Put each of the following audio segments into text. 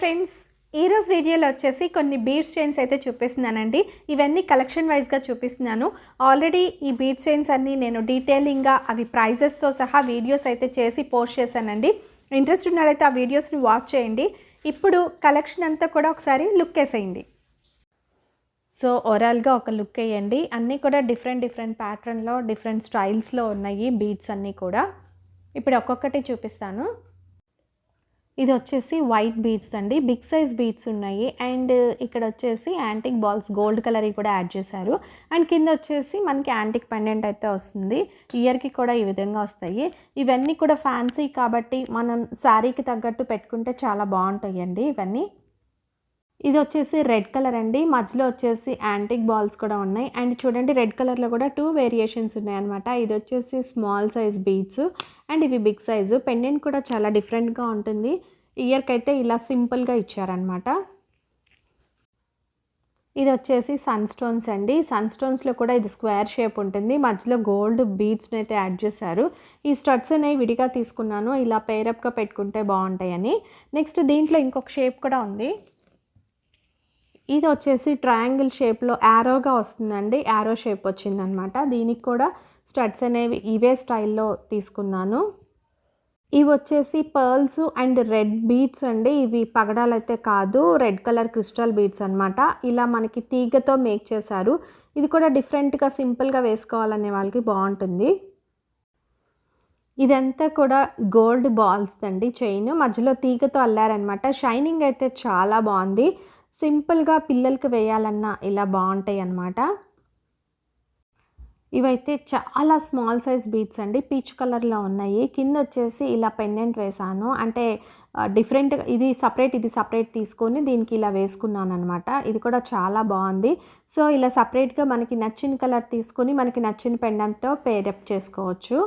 Friends, ఈరోజు వీడియోలో వచ్చేసి కొన్ని బీడ్స్ చైన్స్ అయితే చూపిస్తున్నానండి. ఇవన్నీ కలెక్షన్ వైజ్గా చూపిస్తున్నాను. ఆల్రెడీ ఈ బీడ్ చైన్స్ అన్నీ నేను డీటెయిలింగ్గా అవి ప్రైజెస్తో సహా వీడియోస్ అయితే చేసి పోస్ట్ చేశానండి. ఇంట్రెస్ట్ ఉన్నట్లయితే ఆ వీడియోస్ని వాచ్ చేయండి. ఇప్పుడు కలెక్షన్ అంతా కూడా ఒకసారి లుక్ వేసేయండి. సో ఓవరాల్గా ఒక లుక్ వేయండి. అన్నీ కూడా డిఫరెంట్ ప్యాటర్న్లో డిఫరెంట్ స్టైల్స్లో ఉన్నాయి బీడ్స్ అన్నీ కూడా. ఇప్పుడు ఒక్కొక్కటి చూపిస్తాను. ఇది వచ్చేసి వైట్ బీడ్స్ అండి, బిగ్ సైజ్ బీడ్స్ ఉన్నాయి. అండ్ ఇక్కడ వచ్చేసి యాంటిక్ బాల్స్ గోల్డ్ కలర్ కూడా యాడ్ చేశారు. అండ్ కింద వచ్చేసి మనకి యాంటిక్ పెండెంట్ అయితే వస్తుంది. ఇయర్కి కూడా ఈ విధంగా వస్తాయి. ఇవన్నీ కూడా ఫ్యాన్సీ కాబట్టి మనం శారీకి తగ్గట్టు పెట్టుకుంటే చాలా బాగుంటాయండి ఇవన్నీ. ఇది వచ్చేసి రెడ్ కలర్ అండి, మధ్యలో వచ్చేసి యాంటిక్ బాల్స్ కూడా ఉన్నాయి. అండ్ చూడండి, రెడ్ కలర్లో కూడా 2 వేరియేషన్స్ ఉన్నాయన్నమాట. ఇది వచ్చేసి స్మాల్ సైజ్ బీడ్స్ అండ్ ఇవి బిగ్ సైజు. పెండెంట్ కూడా చాలా డిఫరెంట్గా ఉంటుంది. ఇయర్కి అయితే ఇలా సింపుల్గా ఇచ్చారనమాట. ఇది వచ్చేసి సన్ స్టోన్స్ అండి. సన్ స్టోన్స్లో కూడా ఇది స్క్వేర్ షేప్ ఉంటుంది. మధ్యలో గోల్డ్ బీడ్స్ని అయితే యాడ్ చేశారు. ఈ స్టడ్స్ అనేవి విడిగా తీసుకున్నాను, ఇలా పేరప్గా పెట్టుకుంటే బాగుంటాయని. నెక్స్ట్ దీంట్లో ఇంకొక షేప్ కూడా ఉంది. ఇది వచ్చేసి ట్రయాంగిల్ షేప్లో యారోగా వస్తుందండి, యారో షేప్ వచ్చిందనమాట. దీనికి కూడా స్టడ్స్ అనేవి ఇవే స్టైల్లో తీసుకున్నాను. ఇవి వచ్చేసి పర్ల్స్ అండ్ రెడ్ బీడ్స్ అండి. ఇవి పగడాలు అయితే కాదు, రెడ్ కలర్ క్రిస్టల్ బీడ్స్ అనమాట. ఇలా మనకి తీగతో మేక్ చేశారు. ఇది కూడా డిఫరెంట్గా సింపుల్గా వేసుకోవాలనే వాళ్ళకి బాగుంటుంది. ఇదంతా కూడా గోల్డ్ బాల్స్ అండి, చైన్ మధ్యలో తీగతో అల్లారనమాట. షైనింగ్ అయితే చాలా బాగుంది. సింపుల్గా పిల్లలకి వేయాలన్నా ఇలా బాగుంటాయి అన్నమాట. ఇవైతే చాలా స్మాల్ సైజ్ బీడ్స్ అండి, పీచ్ కలర్లో ఉన్నాయి. కింద వచ్చేసి ఇలా పెండెంట్ వేసాను, అంటే డిఫరెంట్గా ఇది సపరేట్ తీసుకొని దీనికి ఇలా వేసుకున్నాను అనమాట. ఇది కూడా చాలా బాగుంది. సో ఇలా సపరేట్గా మనకి నచ్చిన కలర్ తీసుకొని మనకి నచ్చిన పెండెంట్తో పేరప్ చేసుకోవచ్చు.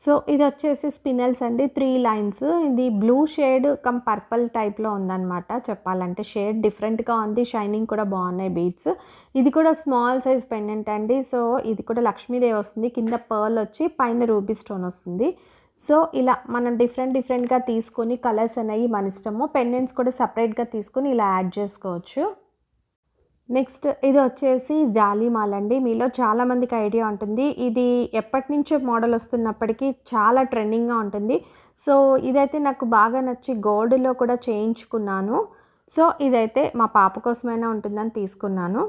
సో ఇది వచ్చేసి స్పినల్స్ అండి, 3 లైన్స్. ఇది బ్లూ షేడ్ కమ్ పర్పుల్ టైప్లో ఉందన్నమాట. చెప్పాలంటే షేడ్ డిఫరెంట్గా ఉంది, షైనింగ్ కూడా బాగున్నాయి బీడ్స్. ఇది కూడా స్మాల్ సైజ్ పెండెంట్ అండి. సో ఇది కూడా లక్ష్మీదేవి వస్తుంది, కింద పర్ల్ వచ్చి పైన రూబీ స్టోన్ వస్తుంది. సో ఇలా మనం డిఫరెంట్గా తీసుకొని కలర్స్ అనేవి మన ఇష్టము. పెండెంట్స్ కూడా సపరేట్గా తీసుకొని ఇలా యాడ్ చేసుకోవచ్చు. నెక్స్ట్ ఇది వచ్చేసి జాలీమాల్ అండి. మీలో చాలామందికి ఐడియా ఉంటుంది, ఇది ఎప్పటి నుంచో మోడల్ వస్తున్నప్పటికీ చాలా ట్రెండింగ్గా ఉంటుంది. సో ఇదైతే నాకు బాగా నచ్చి గోల్డ్లో కూడా చేయించుకున్నాను. సో ఇదైతే మా పాప కోసమైనా ఉంటుందని తీసుకున్నాను.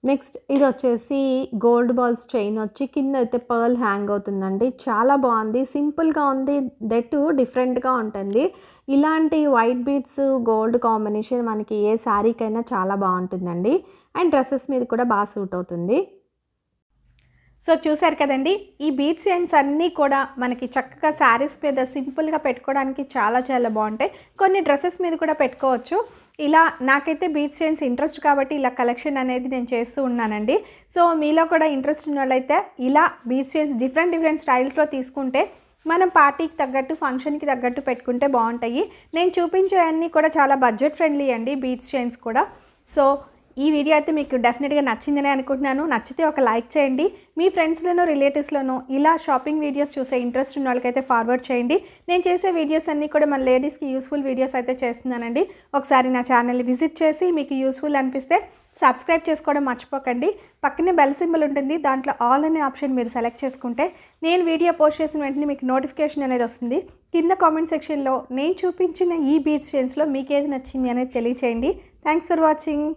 నెక్స్ట్ ఇది వచ్చేసి గోల్డ్ బాల్స్ చైన్ వచ్చి కింద అయితే పర్ల్ హ్యాంగ్ అవుతుందండి. చాలా బాగుంది, సింపుల్గా ఉంది, దట్టు డిఫరెంట్గా ఉంటుంది. ఇలాంటి వైట్ బీడ్స్ గోల్డ్ కాంబినేషన్ మనకి ఏ శారీకైనా చాలా బాగుంటుందండి. అండ్ డ్రెస్సెస్ మీద కూడా బాగా సూట్ అవుతుంది. సో చూసారు కదండి, ఈ బీడ్స్ చైన్స్ అన్నీ కూడా మనకి చక్కగా శారీస్ మీద సింపుల్గా పెట్టుకోవడానికి చాలా బాగుంటాయి. కొన్ని డ్రెస్సెస్ మీద కూడా పెట్టుకోవచ్చు. ఇలా నాకైతే బీడ్స్ చైన్స్ ఇంట్రెస్ట్ కాబట్టి ఇలా కలెక్షన్ అనేది నేను చేస్తూ ఉన్నానండి. సో మీలో కూడా ఇంట్రెస్ట్ ఉన్న వాళ్ళైతే ఇలా బీడ్స్ చైన్స్ డిఫరెంట్ స్టైల్స్లో తీసుకుంటే మనం పార్టీకి తగ్గట్టు ఫంక్షన్కి తగ్గట్టు పెట్టుకుంటే బాగుంటాయి. నేను చూపించే అన్నీ కూడా చాలా బడ్జెట్ ఫ్రెండ్లీ అండి బీడ్స్ చైన్స్ కూడా. సో ఈ వీడియో అయితే మీకు డెఫినెట్గా నచ్చిందని అనుకుంటున్నాను. నచ్చితే ఒక లైక్ చేయండి. మీ ఫ్రెండ్స్లోనూ రిలేటివ్స్లోనూ ఇలా షాపింగ్ వీడియోస్ చూసే ఇంట్రెస్ట్ ఉన్న వాళ్ళకైతే ఫార్వర్డ్ చేయండి. నేను చేసే వీడియోస్ అన్నీ కూడా మన లేడీస్కి యూస్ఫుల్ వీడియోస్ అయితే చేస్తున్నానండి. ఒకసారి నా ఛానల్ని విజిట్ చేసి మీకు యూస్ఫుల్ అనిపిస్తే సబ్స్క్రైబ్ చేసుకోవడం మర్చిపోకండి. పక్కనే బెల్ సింబల్ ఉంటుంది, దాంట్లో ఆల్ అనే ఆప్షన్ మీరు సెలెక్ట్ చేసుకుంటే నేను వీడియో పోస్ట్ చేసిన వెంటనే మీకు నోటిఫికేషన్ అనేది వస్తుంది. కింద కామెంట్ సెక్షన్లో నేను చూపించిన ఈ బీడ్స్ చైన్స్లో మీకు ఏది నచ్చింది అనేది తెలియచేయండి. Thanks for watching.